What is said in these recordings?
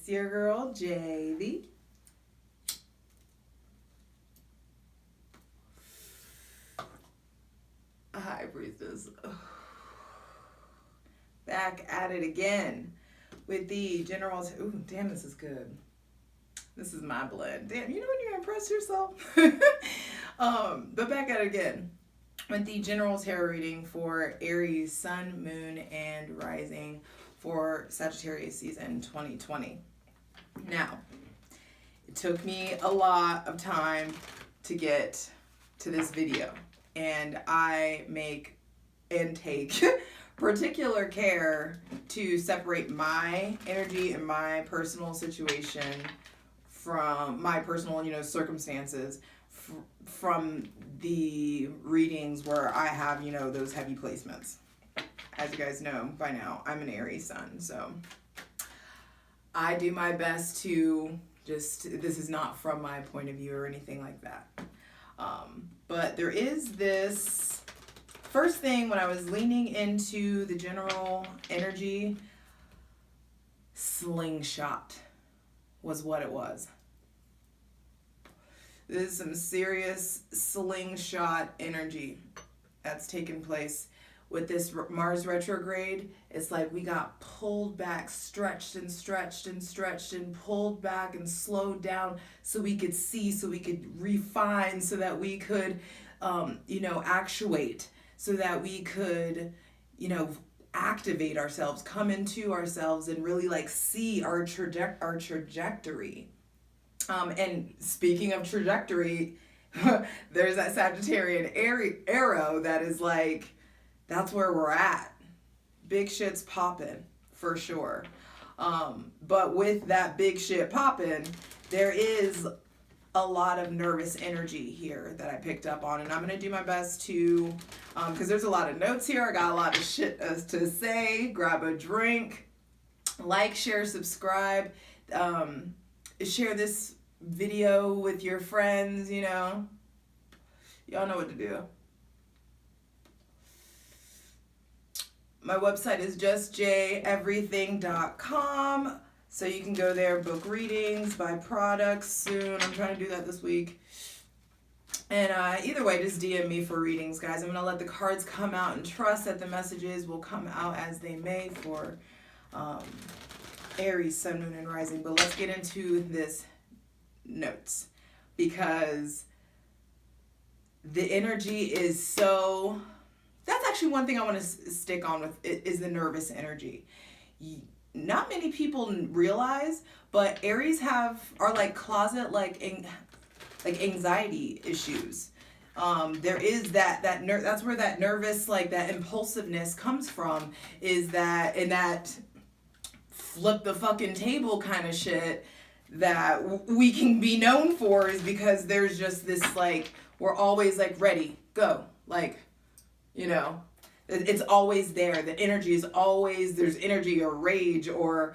It's your girl, JV. Hi, Priestess. Back at it again with the generals. Ooh, damn, this is good. This is my blend. Damn, you know when you impress yourself? But back at it again with the general tarot reading for Aries, Sun, Moon, and Rising for Sagittarius season 2020. Now, it took me a lot of time to get to this video, and I make and take particular care to separate my energy and my personal situation from my personal, circumstances from the readings where I have, those heavy placements. As you guys know by now, I'm an Aries sun, so I do my best to this is not from my point of view or anything like that. But there is this first thing when I was leaning into the general energy, slingshot was what it was. This is some serious slingshot energy that's taken place with this Mars retrograde. It's like we got pulled back, stretched and stretched and stretched and pulled back and slowed down so we could see, so we could refine, so that we could, actuate, so that we could, activate ourselves, come into ourselves and really see our trajectory. And speaking of trajectory, there's that Sagittarian arrow that is that's where we're at. Big shit's popping, for sure. But with that big shit popping, there is a lot of nervous energy here that I picked up on. And I'm going to do my best to, because there's a lot of notes here. I got a lot of shit to say. Grab a drink. Like, share, subscribe. Share this video with your friends, Y'all know what to do. My website is justjeverything.com, so you can go there, book readings, buy products soon. I'm trying to do that this week. And either way, just DM me for readings, guys. I'm going to let the cards come out and trust that the messages will come out as they may for Aries, Sun, Moon, and Rising. But let's get into this notes, because the energy is so... That's actually one thing I want to stick on with, is the nervous energy. Not many people realize, but Aries are closet anxiety issues. There is that's where that nervous, that impulsiveness comes from, is that, and that flip the fucking table kind of shit that we can be known for, is because there's just this we're always ready, go, it's always there. The energy is always, there's energy or rage or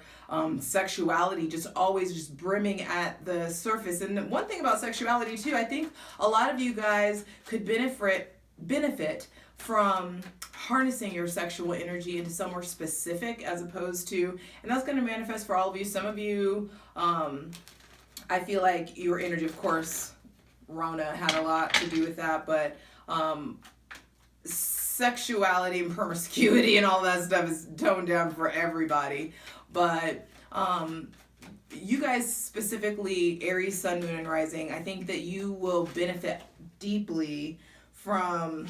sexuality just always just brimming at the surface. And one thing about sexuality too, I think a lot of you guys could benefit from harnessing your sexual energy into somewhere specific, as opposed to, and that's going to manifest for all of you. Some of you, I feel like your energy, of course, Rona had a lot to do with that, but sexuality and promiscuity and all that stuff is toned down for everybody. But you guys, specifically Aries, Sun, Moon, and Rising, I think that you will benefit deeply from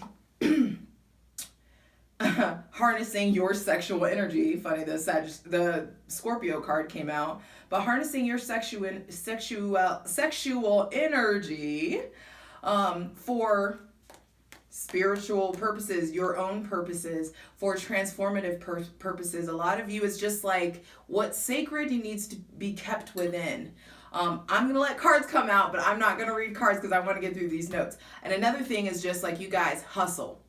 harnessing your sexual energy. Funny, the Scorpio card came out, but harnessing your sexual energy for spiritual purposes, your own purposes, for transformative purposes. A lot of you is just what's sacred needs to be kept within. I'm going to let cards come out, but I'm not going to read cards because I want to get through these notes. And another thing is just you guys, hustle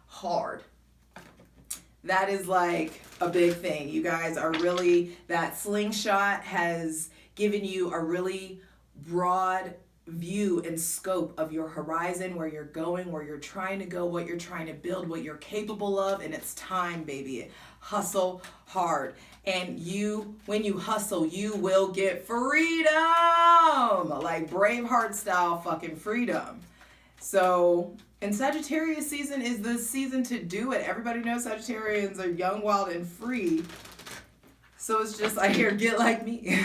hard. That is a big thing. You guys are really, that slingshot has given you a really broad view and scope of your horizon, where you're going, where you're trying to go, what you're trying to build, what you're capable of, and it's time, baby. Hustle hard. And when you hustle, you will get freedom. Like Braveheart style fucking freedom. So, and Sagittarius season is the season to do it. Everybody knows Sagittarians are young, wild, and free. So it's just, I hear, get like me.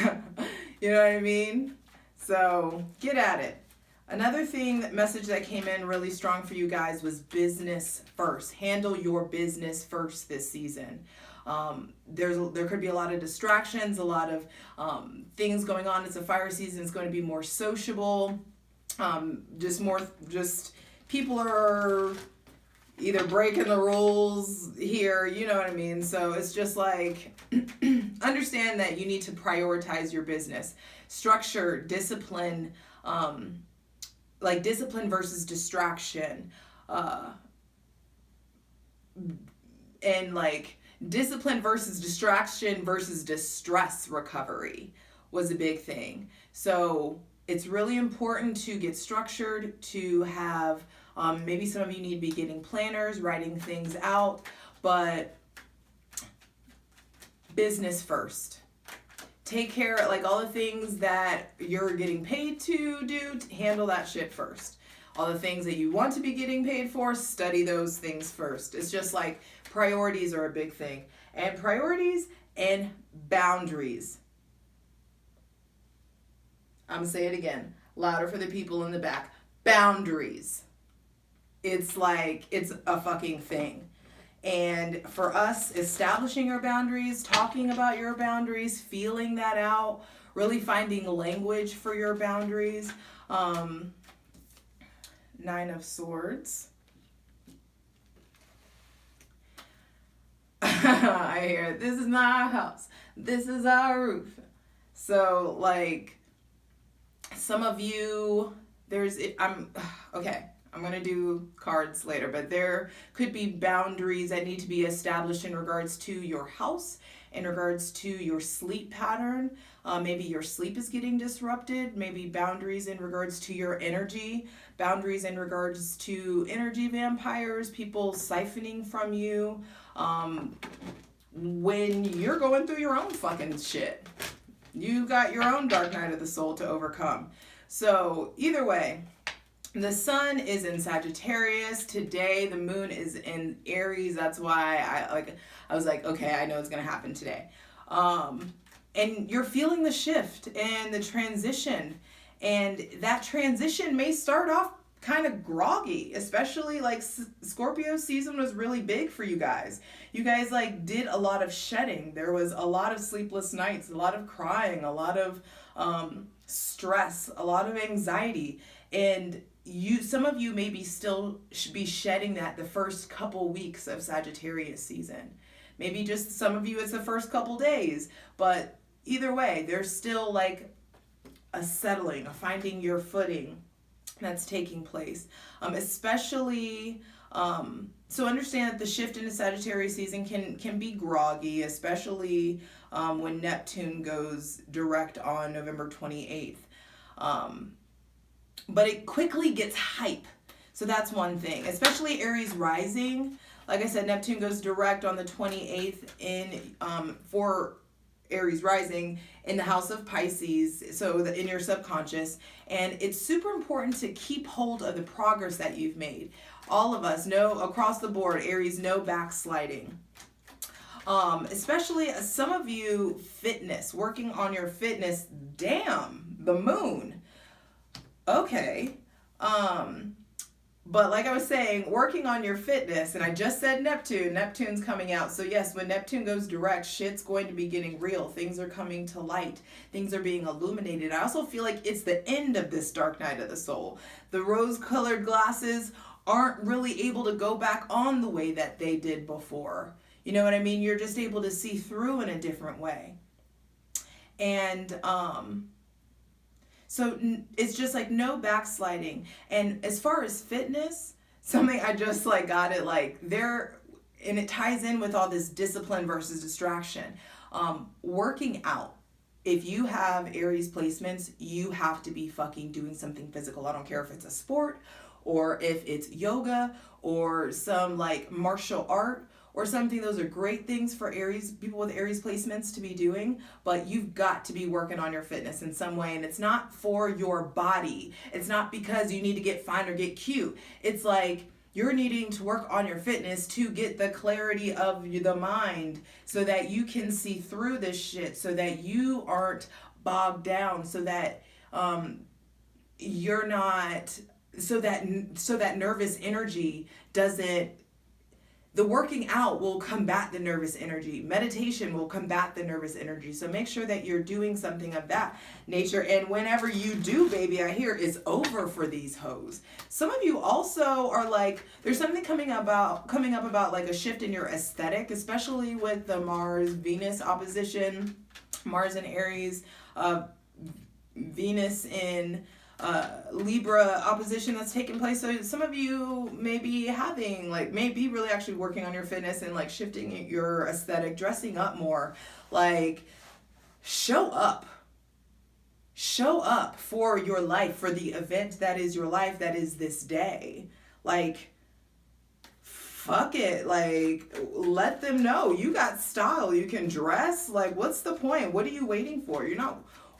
You know what I mean? So get at it. Another message that came in really strong for you guys was business first. Handle your business first this season. There could be a lot of distractions, a lot of things going on. It's a fire season. It's going to be more sociable. Just people are either breaking the rules here, you know what I mean? So it's just like, understand that you need to prioritize your business. Structure, discipline, like discipline versus distraction. And like discipline versus distraction versus distress recovery was a big thing. So it's really important to get structured, to have, maybe some of you need to be getting planners, writing things out, but business first. Take care, like all the things that you're getting paid to do, handle that shit first. All the things that you want to be getting paid for, study those things first. It's just like priorities are a big thing. And priorities and boundaries. I'm going to say it again, louder for the people in the back. Boundaries. It's like, it's a fucking thing. And for us, establishing your boundaries, talking about your boundaries, feeling that out, really finding language for your boundaries. 9 of Swords. I hear, this is not our house. This is our roof. So, like, some of you, I'm going to do cards later, but there could be boundaries that need to be established in regards to your house, in regards to your sleep pattern. Maybe your sleep is getting disrupted. Maybe boundaries in regards to your energy. Boundaries in regards to energy vampires, people siphoning from you. When you're going through your own fucking shit. You got your own dark night of the soul to overcome. So either way, the sun is in Sagittarius today. The moon is in Aries. That's why I was like, okay, I know it's going to happen today. And you're feeling the shift and the transition. And that transition may start off kind of groggy, especially like Scorpio season was really big for you guys. You guys like did a lot of shedding. There was a lot of sleepless nights, a lot of crying, a lot of stress, a lot of anxiety. And some of you maybe still should be shedding that the first couple weeks of Sagittarius season. Maybe just some of you it's the first couple days, but either way, there's still like a settling, a finding your footing that's taking place. Especially, so understand that the shift into Sagittarius season can be groggy, especially when Neptune goes direct on November 28th. But it quickly gets hype. So that's one thing, especially Aries rising. Like I said, Neptune goes direct on the 28th for Aries rising in the house of Pisces, so in your subconscious. And it's super important to keep hold of the progress that you've made. All of us know across the board, Aries, no backsliding. Especially some of you, fitness, working on your fitness. Damn, the moon. Okay. But like I was saying, working on your fitness, and I just said Neptune's coming out. So yes, when Neptune goes direct, shit's going to be getting real. Things are coming to light. Things are being illuminated. I also feel like it's the end of this dark night of the soul. The rose-colored glasses aren't really able to go back on the way that they did before. You know what I mean? You're just able to see through in a different way. And, so it's just like no backsliding. And as far as fitness, something I just like got it like there, and it ties in with all this discipline versus distraction. Working out if you have Aries placements, you have to be fucking doing something physical. I don't care if it's a sport or if it's yoga or some like martial art or something. Those are great things for Aries, people with Aries placements to be doing, but you've got to be working on your fitness in some way. And it's not for your body. It's not because you need to get fine or get cute. It's like you're needing to work on your fitness to get the clarity of the mind so that you can see through this shit, so that you aren't bogged down, so that you're not, so that nervous energy doesn't, the working out will combat the nervous energy. Meditation will combat the nervous energy. So make sure that you're doing something of that nature. And whenever you do, baby, I hear it's over for these hoes. Some of you also are like, there's something coming up about like a shift in your aesthetic, especially with the Mars-Venus opposition, Mars in Aries, Venus in Libra opposition that's taking place. So some of you may be having like, may be really actually working on your fitness and like shifting your aesthetic, dressing up more, like show up for your life, for the event that is your life, that is this day. Like fuck it, like let them know you got style, you can dress. Like what's the point? What are you waiting for?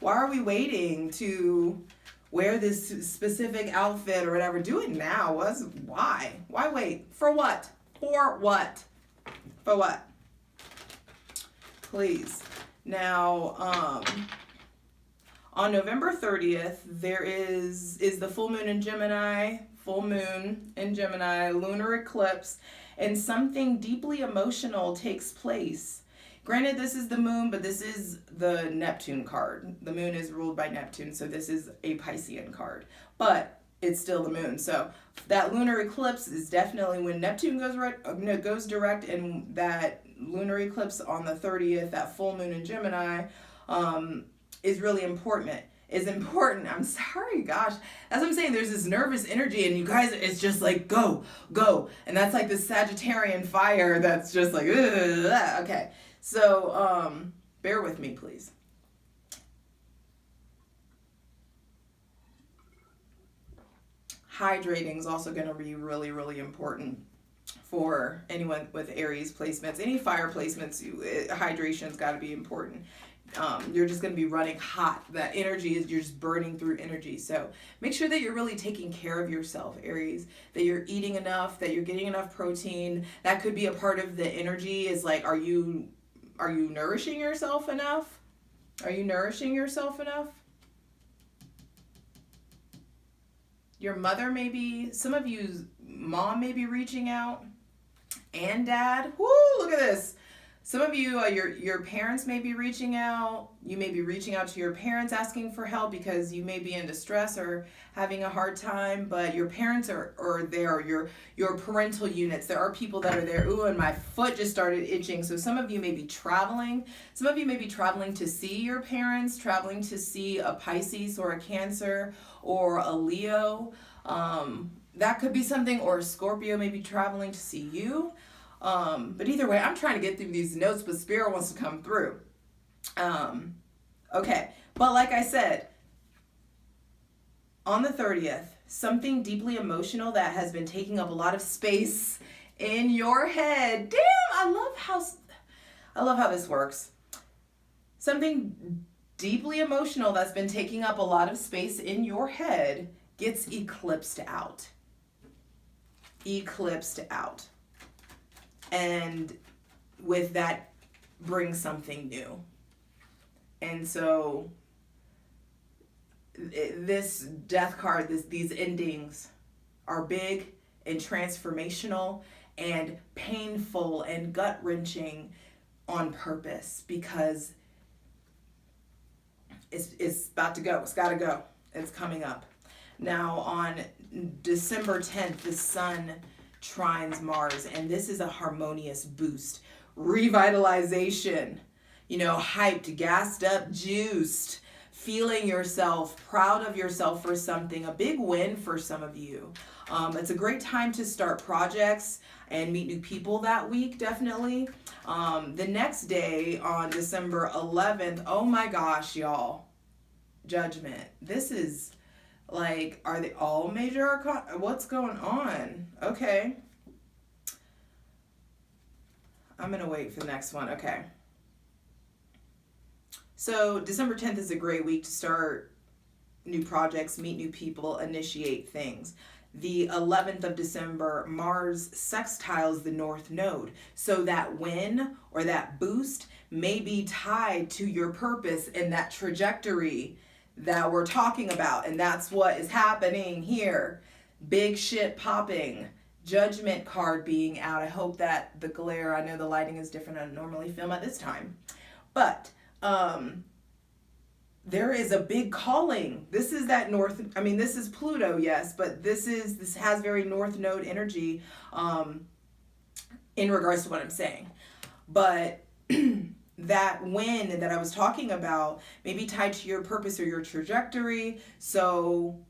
Why are we waiting to wear this specific outfit or whatever? Do it now. Why wait? For what? Please. Now, on November 30th, there is the full moon in Gemini, lunar eclipse, and something deeply emotional takes place. Granted, this is the moon, but this is the Neptune card. The moon is ruled by Neptune, so this is a Piscean card. But it's still the moon. So that lunar eclipse is definitely when Neptune goes direct, and that lunar eclipse on the 30th, that full moon in Gemini, is really important. I'm sorry, gosh. That's what I'm saying. There's this nervous energy, and you guys, it's just like, go. And that's like the Sagittarian fire that's just like, ugh. Okay. So, bear with me, please. Hydrating is also going to be really, really important for anyone with Aries placements. Any fire placements, hydration's got to be important. You're just going to be running hot. That energy you're just burning through energy. So make sure that you're really taking care of yourself, Aries, that you're eating enough, that you're getting enough protein. That could be a part of the energy, is like, are you nourishing yourself enough? Your mother some of you's mom may be reaching out, and dad. Woo, look at this. Some of you, your parents may be reaching out. You may be reaching out to your parents asking for help because you may be in distress or having a hard time, but your parents are there, your parental units. There are people that are there. Ooh, and my foot just started itching. So some of you may be traveling. Some of you may be traveling to see your parents, traveling to see a Pisces or a Cancer or a Leo. That could be something, or a Scorpio may be traveling to see you. But either way, I'm trying to get through these notes, but Spirit wants to come through. Okay. But like I said, on the 30th, something deeply emotional that has been taking up a lot of space in your head. Damn, I love how this works. Something deeply emotional that's been taking up a lot of space in your head gets eclipsed out. And with that brings something new. And so this death card, these endings are big and transformational and painful and gut-wrenching on purpose, because it's about to go. It's got to go. It's coming up. Now on December 10th, the sun trines Mars, and this is a harmonious boost, revitalization, hyped, gassed up, juiced, feeling yourself, proud of yourself for something, a big win for some of you. It's a great time to start projects and meet new people that week, definitely. The next day on December 11th, oh my gosh, y'all, Judgment. This is like, are they all major arcana? What's going on? Okay. I'm going to wait for the next one. Okay. So December 10th is a great week to start new projects, meet new people, initiate things. The 11th of December, Mars sextiles the North Node. So that win or that boost may be tied to your purpose and that trajectory that we're talking about. And that's what is happening here. Big shit popping. Judgment card being out. I hope that the glare, I know the lighting is different than I normally film at this time. But there is a big calling. This is that north, I mean, this is Pluto, yes, but this has very North Node energy in regards to what I'm saying. But that win that I was talking about may be tied to your purpose or your trajectory. So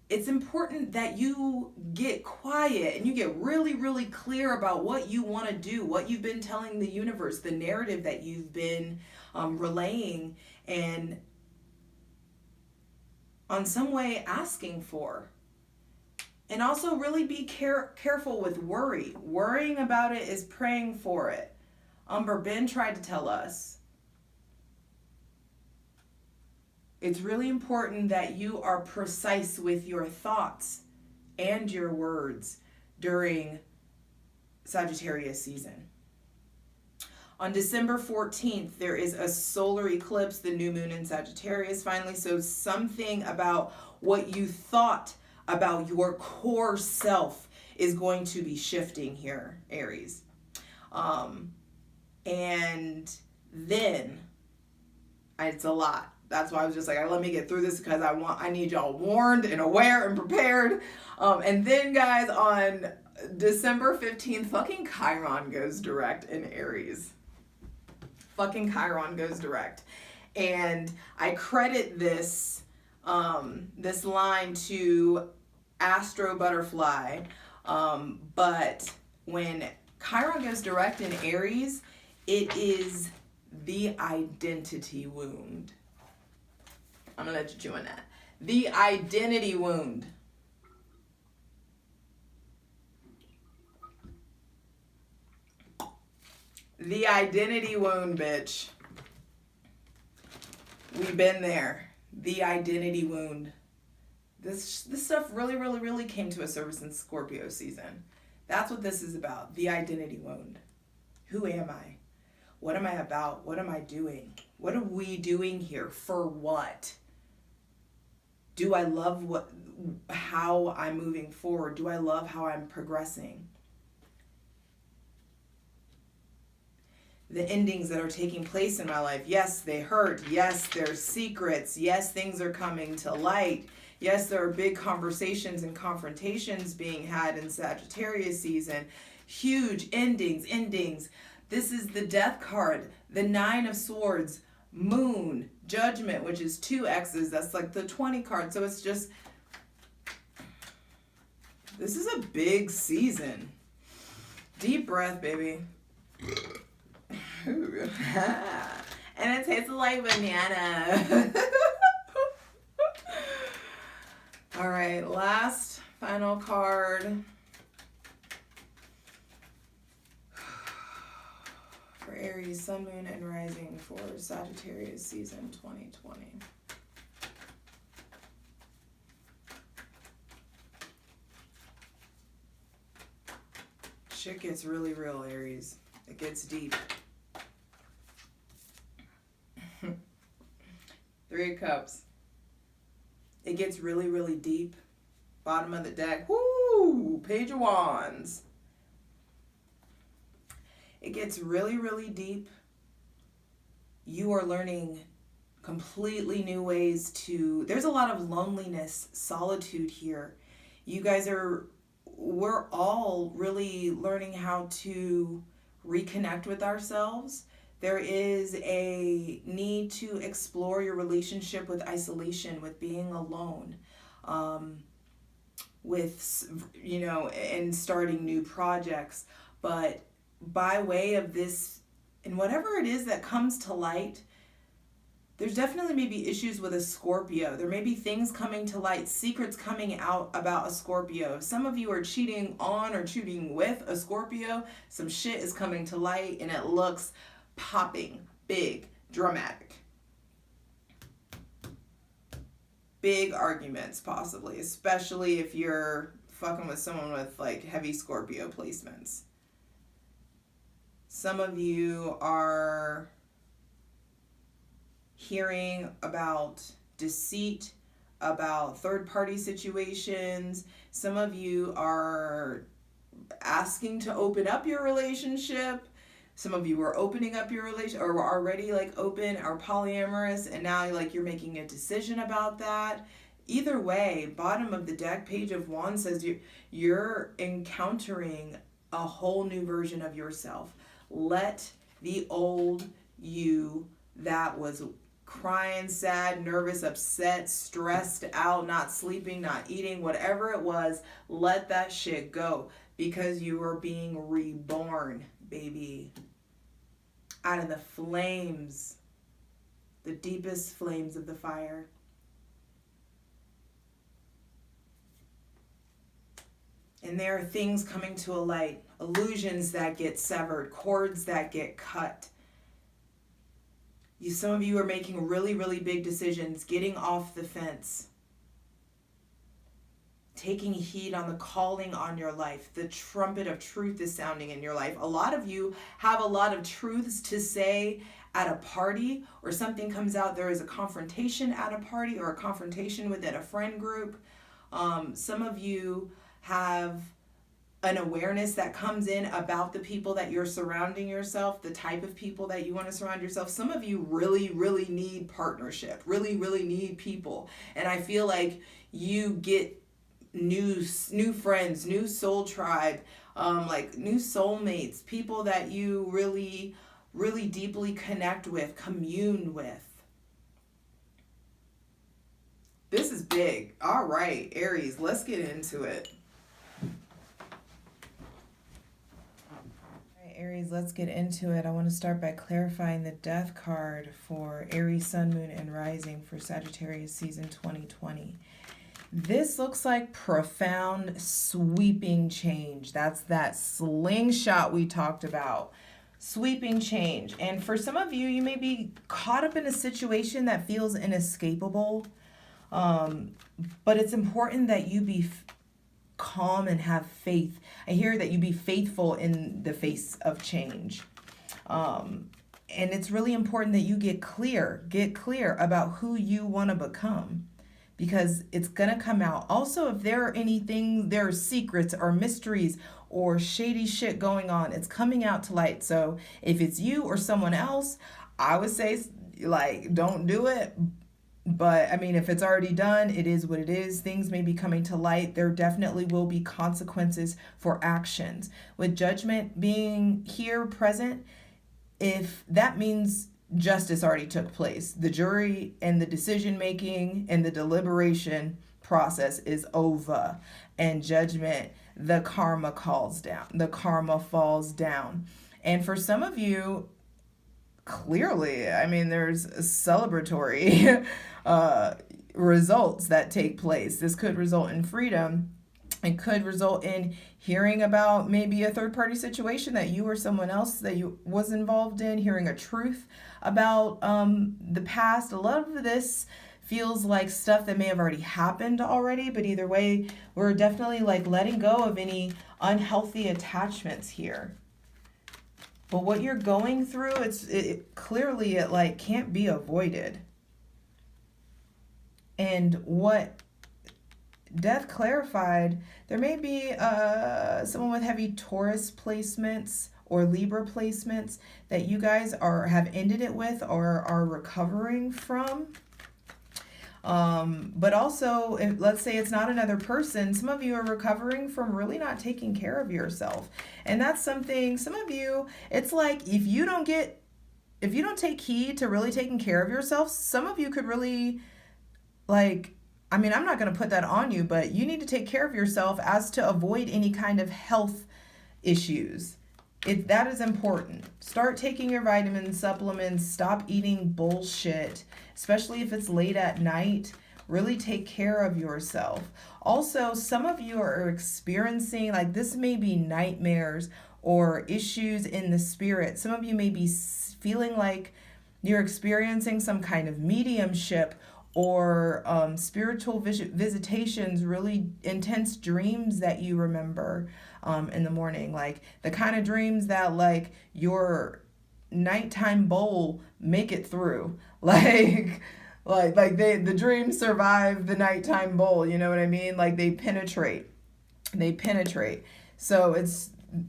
it's important that you get quiet and you get really, really clear about what you want to do, what you've been telling the universe, the narrative that you've been relaying, and on some way asking for. And also really be careful with worry. Worrying about it is praying for it. Umber Ben tried to tell us. It's really important that you are precise with your thoughts and your words during Sagittarius season. On December 14th, there is a solar eclipse, the new moon in Sagittarius finally. So something about what you thought about your core self is going to be shifting here, Aries. And then, it's a lot. That's why I was just like, let me get through this because I need y'all warned and aware and prepared. And then, guys, on December 15th, fucking Chiron goes direct in Aries. Fucking Chiron goes direct. And I credit this this line to Astro Butterfly. But when Chiron goes direct in Aries, it is the identity wound. I'm going to let you chew on that. The identity wound. The identity wound, bitch. We've been there. The identity wound. This stuff really, really, really came to a surface in Scorpio season. That's what this is about. The identity wound. Who am I? What am I about? What am I doing? What are we doing here? For what? Do I love how I'm moving forward? Do I love how I'm progressing? The endings that are taking place in my life, yes, they hurt. Yes, there's secrets. Yes, things are coming to light. Yes, there are big conversations and confrontations being had in Sagittarius season. Huge endings. This is the death card, the 9 of Swords, Moon, Judgment, which is 2 X's. That's like the 20 card. So it's just, this is a big season. Deep breath, baby. And it tastes like banana. All right, last final card for Aries, Sun, Moon, and Rising for Sagittarius season 2020. Shit gets really real, Aries. It gets deep. 3 of Cups. It gets really, really deep. Bottom of the deck. Woo! Page of Wands. It gets really, really deep. You are learning completely new ways to... There's a lot of loneliness, solitude here. You guys we're all really learning how to reconnect with ourselves. There is a need to explore your relationship with isolation, with being alone, with, and starting new projects. But by way of this, and whatever it is that comes to light, there's definitely maybe issues with a Scorpio. There may be things coming to light, secrets coming out about a Scorpio. If some of you are cheating on or cheating with a Scorpio, some shit is coming to light and it looks popping, big, dramatic. Big arguments, possibly, especially if you're fucking with someone with like heavy Scorpio placements. Some of you are hearing about deceit, about third-party situations. Some of you are asking to open up your relationship. Some of you are opening up your relationship, or were already like open or polyamorous, and now like you're making a decision about that. Either way, bottom of the deck, Page of Wands says you're encountering a whole new version of yourself. Let the old you that was crying, sad, nervous, upset, stressed out, not sleeping, not eating, whatever it was, let that shit go, because you are being reborn, baby, out of the flames, the deepest flames of the fire. And there are things coming to a light, illusions that get severed, cords that get cut. Some of you are making really, really big decisions, getting off the fence, taking heed on the calling on your life. The trumpet of truth is sounding in your life. A lot of you have a lot of truths to say at a party, or something comes out. There is a confrontation at a party, or a confrontation within a friend group. Some of you have an awareness that comes in about the people that you're surrounding yourself, the type of people that you want to surround yourself. Some of you really, really need partnership, really, really need people. And I feel like you get new friends, new soul tribe, like new soulmates, people that you really, really deeply connect with, commune with. This is big. All right, Aries, let's get into it. Aries, let's get into it. I want to start by clarifying the death card for Aries, Sun, Moon, and Rising for Sagittarius season 2020. This looks like profound, sweeping change. That's that slingshot we talked about. Sweeping change. And for some of you, you may be caught up in a situation that feels inescapable. But it's important that you be calm and have faith. I hear that you be faithful in the face of change. And it's really important that you get clear about who you want to become, because it's going to come out. Also, if there are secrets or mysteries or shady shit going on, it's coming out to light. So if it's you or someone else, I would say like, don't do it. But I mean, if it's already done, it is what it is. Things may be coming to light. There definitely will be consequences for actions. With Judgment being here present, if that means justice already took place, the jury and the decision making and the deliberation process is over, and Judgment, the karma falls down. And for some of you, clearly, I mean, there's celebratory results that take place. This could result in freedom. It could result in hearing about maybe a third-party situation that you or someone else that you was involved in, hearing a truth about the past. A lot of this feels like stuff that may have already happened already, but either way, we're definitely like letting go of any unhealthy attachments here. But what you're going through, it clearly like can't be avoided. And what Death clarified, there may be someone with heavy Taurus placements or Libra placements that you guys have ended it with or are recovering from. But also, let's say it's not another person, some of you are recovering from really not taking care of yourself. And that's something, some of you, it's like if you don't take heed to really taking care of yourself, some of you could really, like, I mean, I'm not going to put that on you, but you need to take care of yourself as to avoid any kind of health issues. That is important. Start taking your vitamins, supplements, stop eating bullshit, especially if it's late at night. Really take care of yourself. Also, some of you are experiencing, like, this may be nightmares or issues in the spirit. Some of you may be feeling like you're experiencing some kind of mediumship or spiritual visitations, really intense dreams that you remember in the morning. Like the kind of dreams that like your nighttime bowl make it through. Like the dreams survive the nighttime bowl, you know what I mean? Like they penetrate. So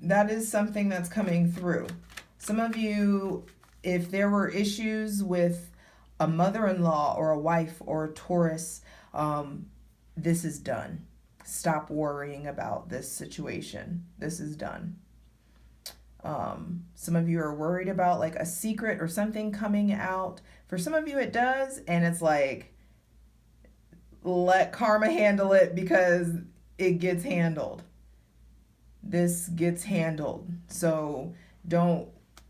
that is something that's coming through. Some of you, if there were issues with a mother-in-law or a wife or a Taurus, this is done. Stop worrying about this situation. This is done. Some of you are worried about like a secret or something coming out. For some of you it does, and it's like, let karma handle it because it gets handled. This gets handled. So don't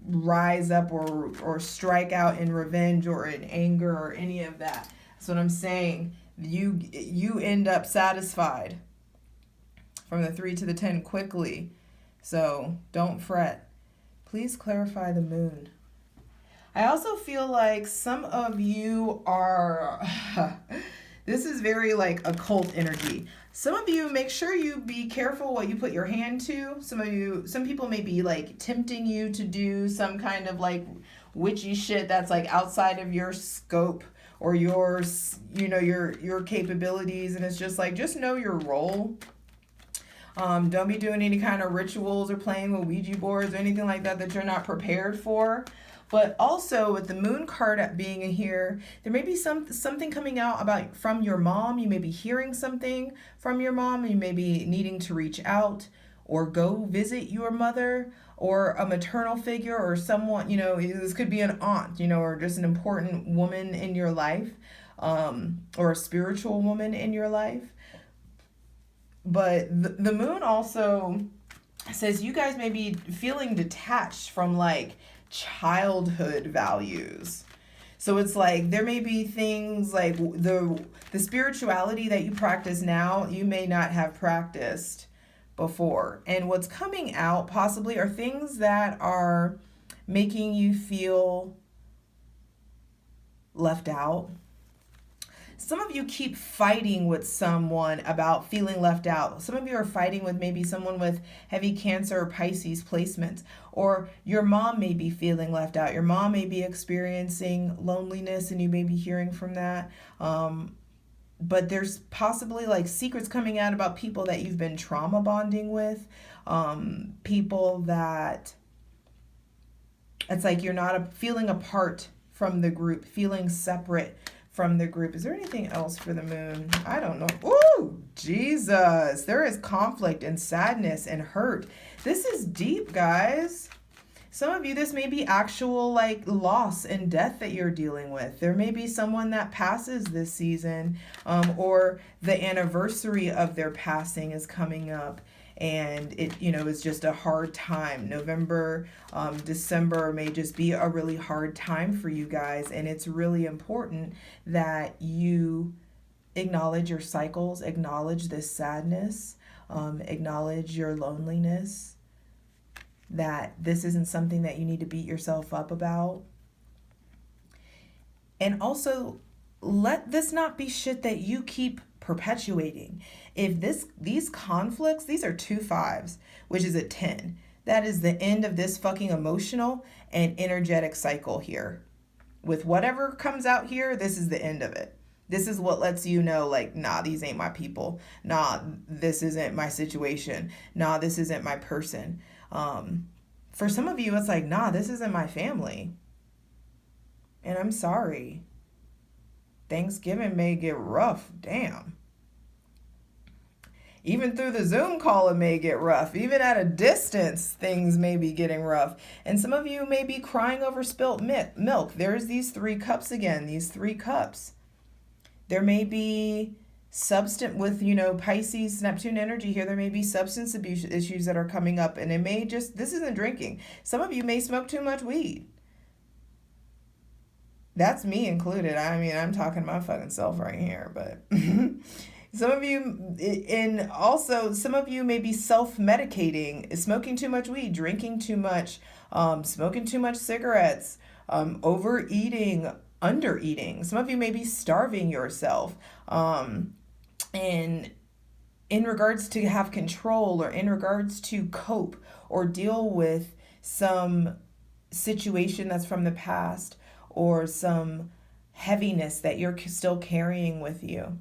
rise up or strike out in revenge or in anger or any of that. That's what I'm saying. You end up satisfied from the 3 to the 10 quickly. So don't fret. Please clarify the moon. I also feel like some of you are this is very like occult energy. Some of you, make sure you be careful what you put your hand to. Some people may be like tempting you to do some kind of like witchy shit that's like outside of your scope or your capabilities. And it's just like, just know your role. Don't be doing any kind of rituals or playing with Ouija boards or anything like that you're not prepared for. But also with the moon card being here, there may be something coming out from your mom. You may be hearing something from your mom. You may be needing to reach out or go visit your mother or a maternal figure or someone, this could be an aunt, or just an important woman in your life, or a spiritual woman in your life. But the moon also says you guys may be feeling detached from like childhood values. So it's like there may be things like the spirituality that you practice now, you may not have practiced before. And what's coming out possibly are things that are making you feel left out. Some of you keep fighting with someone about feeling left out. Some of you are fighting with maybe someone with heavy Cancer or Pisces placements, or your mom may be feeling left out. Your mom may be experiencing loneliness and you may be hearing from that. But there's possibly like secrets coming out about people that you've been trauma bonding with, people that it's like you're not feeling apart from the group, feeling separate from the group. Is there anything else for the moon? I don't know. Ooh, Jesus. There is conflict and sadness and hurt. This is deep, guys. Some of you, this may be actual like loss and death that you're dealing with. There may be someone that passes this season, or the anniversary of their passing is coming up. And it, is just a hard time. November, December may just be a really hard time for you guys. And it's really important that you acknowledge your cycles, acknowledge this sadness, acknowledge your loneliness, that this isn't something that you need to beat yourself up about. And also, let this not be shit that you keep perpetuating. If these conflicts, these are 2 5s, which is a 10. That is the end of this fucking emotional and energetic cycle here. With whatever comes out here, this is the end of it. This is what lets you know, like, nah, these ain't my people. Nah, this isn't my situation. Nah, this isn't my person. For some of you, it's like, nah, this isn't my family. And I'm sorry. Thanksgiving may get rough. Damn. Even through the Zoom call, it may get rough. Even at a distance, things may be getting rough. And some of you may be crying over spilt milk. There's these 3 cups again, these 3 cups. There may be Pisces, Neptune energy here, there may be substance abuse issues that are coming up, and this isn't drinking. Some of you may smoke too much weed. That's me included. I mean, I'm talking to my fucking self right here, but some of you, and also some of you may be self-medicating, smoking too much weed, drinking too much, smoking too much cigarettes, overeating, undereating. Some of you may be starving yourself. And in regards to have control, or in regards to cope or deal with some situation that's from the past, or some heaviness that you're still carrying with you.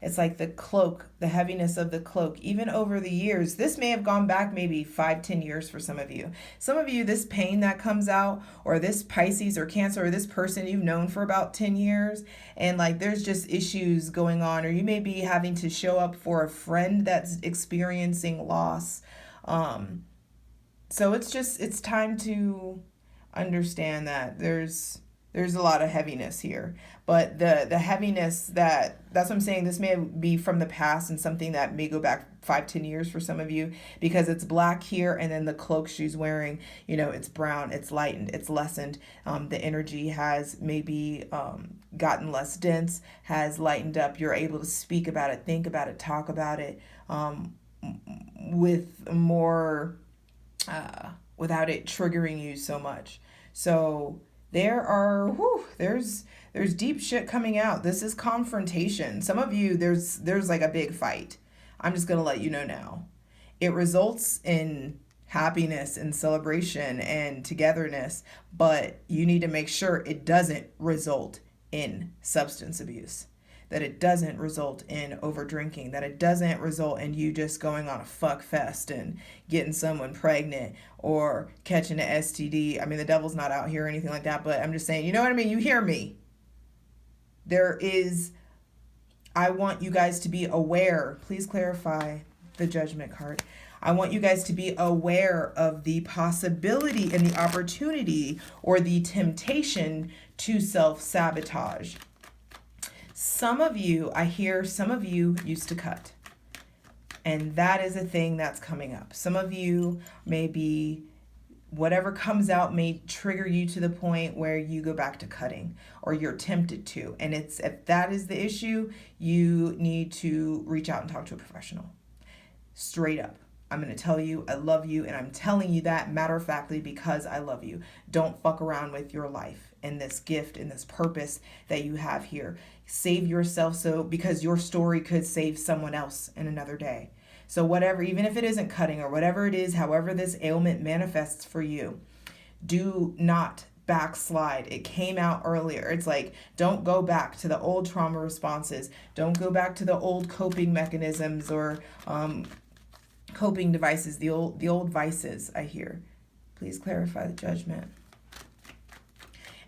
It's like the cloak, the heaviness of the cloak, even over the years. This may have gone back maybe 5-10 years for some of you. Some of you, this pain that comes out, or this Pisces or Cancer, or this person you've known for about 10 years, and like there's just issues going on, or you may be having to show up for a friend that's experiencing loss. So it's time to understand that there's a lot of heaviness here, but the heaviness that's what I'm saying. This may be from the past and something that may go back 5-10 years for some of you, because it's black here, and then the cloak she's wearing, it's brown, it's lightened, it's lessened. The energy has maybe gotten less dense, has lightened up. You're able to speak about it, think about it, talk about it with more, without it triggering you so much. So there's deep shit coming out. This is confrontation. Some of you, there's like a big fight. I'm just going to let you know now. It results in happiness and celebration and togetherness, but you need to make sure it doesn't result in substance abuse, that it doesn't result in over drinking, that it doesn't result in you just going on a fuck fest and getting someone pregnant or catching an STD. I mean, the devil's not out here or anything like that, but I'm just saying, you know what I mean? You hear me. I want you guys to be aware. Please clarify the Judgment card. I want you guys to be aware of the possibility and the opportunity, or the temptation to self-sabotage. I hear some of you used to cut. And that is a thing that's coming up. Some of you maybe whatever comes out may trigger you to the point where you go back to cutting, or you're tempted to. And if that is the issue, you need to reach out and talk to a professional. Straight up. I'm going to tell you I love you, and I'm telling you that matter-of-factly because I love you. Don't fuck around with your life and this gift and this purpose that you have here. Save yourself, because your story could save someone else in another day. So whatever, even if it isn't cutting or whatever it is, however this ailment manifests for you, do not backslide. It came out earlier. It's like, don't go back to the old trauma responses. Don't go back to the old coping mechanisms or coping devices, the old vices, I hear. Please clarify the Judgment.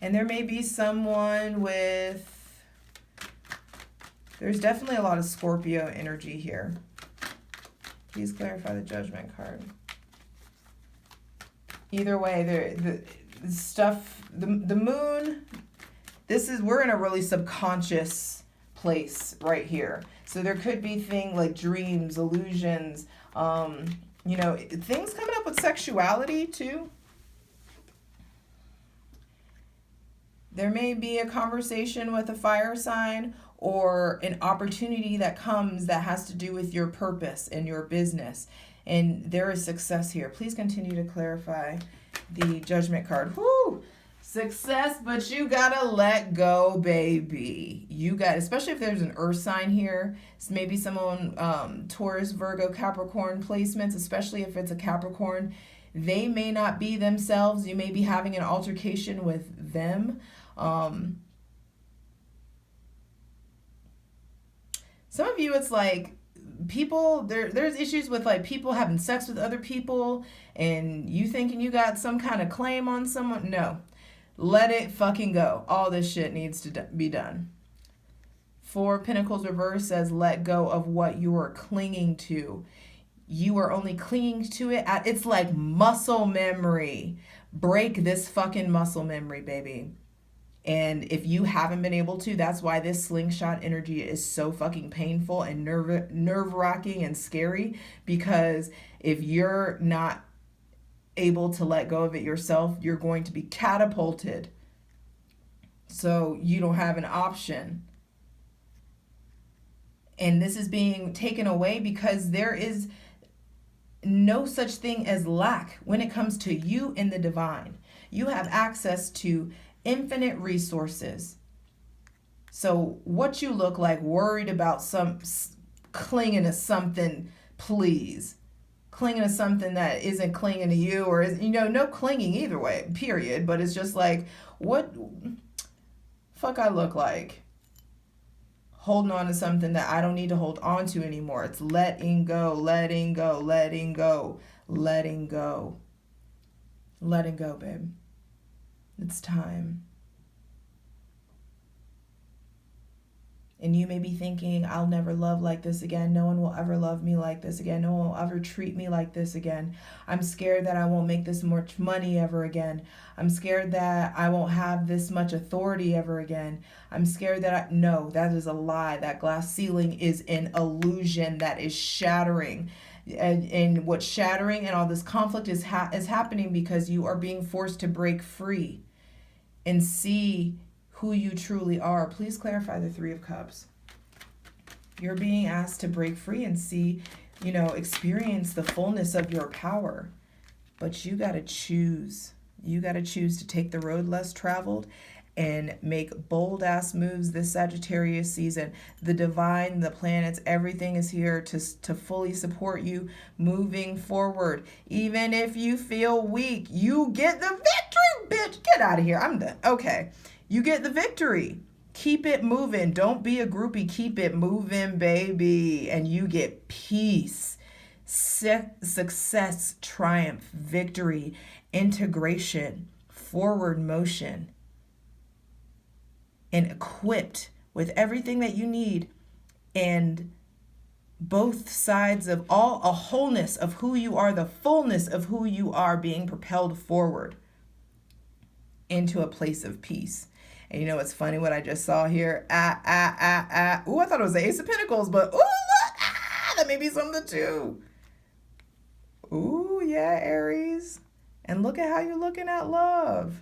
And there may be someone there's definitely a lot of Scorpio energy here. Please clarify the Judgment card. Either way, the stuff, the moon, we're in a really subconscious place right here. So there could be things like dreams, illusions, things coming up with sexuality too. There may be a conversation with a fire sign, or an opportunity that comes that has to do with your purpose and your business. And there is success here. Please continue to clarify the Judgment card. Whoo! Success, but you gotta let go, baby. Especially if there's an earth sign here. It's maybe someone, Taurus, Virgo, Capricorn placements, especially if it's a Capricorn. They may not be themselves. You may be having an altercation with them. Some of you, it's like people, there's issues with like people having sex with other people and you thinking you got some kind of claim on someone. No, let it fucking go. All this shit needs to be done. 4 Pentacles reverse says let go of what you are clinging to. You are only clinging to it. It's like muscle memory. Break this fucking muscle memory, baby. And if you haven't been able to, that's why this slingshot energy is so fucking painful and nerve-wracking and scary, because if you're not able to let go of it yourself, you're going to be catapulted. So you don't have an option. And this is being taken away because there is no such thing as lack when it comes to you in the divine. You have access to infinite resources. So what you look like worried about some clinging to something, please. Clinging to something that isn't clinging to you, or is, no clinging either way, period. But it's just like, what fuck I look like holding on to something that I don't need to hold on to anymore. It's letting go, letting go, letting go, letting go. Letting go, babe. It's time. And you may be thinking, I'll never love like this again. No one will ever love me like this again. No one will ever treat me like this again. I'm scared that I won't make this much money ever again. I'm scared that I won't have this much authority ever again. I'm scared that no, that is a lie. That glass ceiling is an illusion that is shattering. And what's shattering and all this conflict is happening because you are being forced to break free and see who you truly are. Please clarify the Three of Cups. You're being asked to break free and see, experience the fullness of your power. But you got to choose. You got to choose to take the road less traveled and make bold ass moves this Sagittarius season. The divine, the planets, everything is here to fully support you moving forward. Even if you feel weak, you get the victory, bitch. Get out of here. I'm done. Okay. You get the victory. Keep it moving. Don't be a groupie. Keep it moving, baby. And you get peace, success, triumph, victory, integration, forward motion, and equipped with everything that you need, and both sides of a wholeness of who you are, the fullness of who you are being propelled forward into a place of peace. And it's funny what I just saw here. Ooh, I thought it was the Ace of Pentacles, but ooh, look, that may be something too. Ooh, yeah, Aries. And look at how you're looking at love.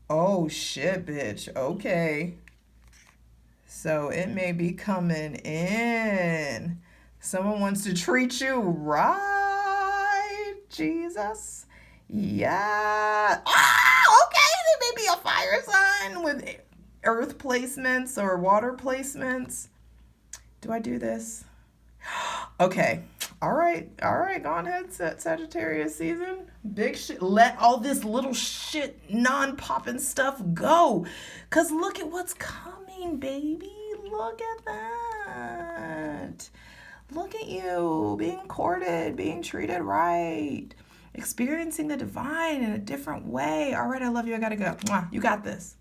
Oh, shit, bitch. Okay. So it may be coming in. Someone wants to treat you right, Jesus. Yeah. Okay. There may be a fire sign with earth placements or water placements. Do I do this? Okay. All right. Go on ahead, Sagittarius season. Big shit. Let all this little shit, non-popping stuff go. Because look at what's coming, baby. Look at that. Look at you being courted, being treated right, experiencing the divine in a different way. All right, I love you. I got to go. Mwah. You got this.